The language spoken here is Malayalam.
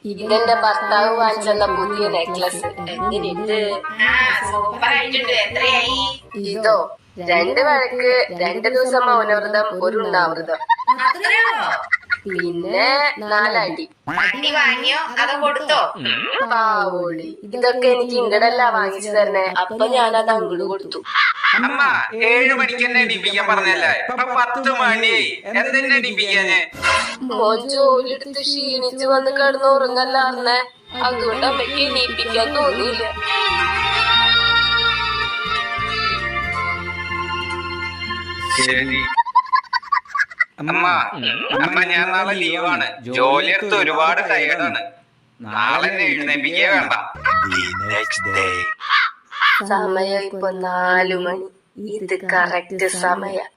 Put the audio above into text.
ഇതെന്റെ ഭർത്താവ് വാങ്ങിച്ചെന്ന പുതിയ നെക്ലസ്. എങ്ങനെയുണ്ട്? ഇതോ 2 വഴക്ക്, 2 ദിവസം മൗനവ്രതം, 1 ഉണ്ണാവൃതം, പിന്നെ 4 അടി. വാങ്ങിയോ അതോ കൊടുത്തോ? പാവോളി, ഇതൊക്കെ എനിക്ക് ഇങ്ങടല്ല വാങ്ങിച്ചു തരണേ. അപ്പൊ ഞാനത് അങ്ങോട്ട് കൊടുത്തു. അമ്മ 7 മണിക്ക് തന്നെ എണീപ്പിക്കാൻ പറഞ്ഞല്ലേ, ഇപ്പൊ 10 മണിയായി. എന്തെന്നെ എണീപ്പിക്കാന്? മോൻ ജോലി എടുത്ത് ക്ഷീണിച്ച് വന്ന് കിടന്ന് ഉറങ്ങല്ലാർന്നേ. അതുകൊണ്ട് അമ്മയ്ക്ക് എണീപ്പിക്കാൻ തോന്നിയില്ല. ശരി അമ്മ. അമ്മ ഞാൻ നാളെ ലീവാണ്. ജോലി എടുത്ത് ഒരുപാട് ടയേർഡാണ്. നാളെ എഴുന്നേപ്പിക്കേ വേണ്ട. സമയം ഇപ്പൊ 4 മണി. ഇത് കറക്റ്റ് സമയം.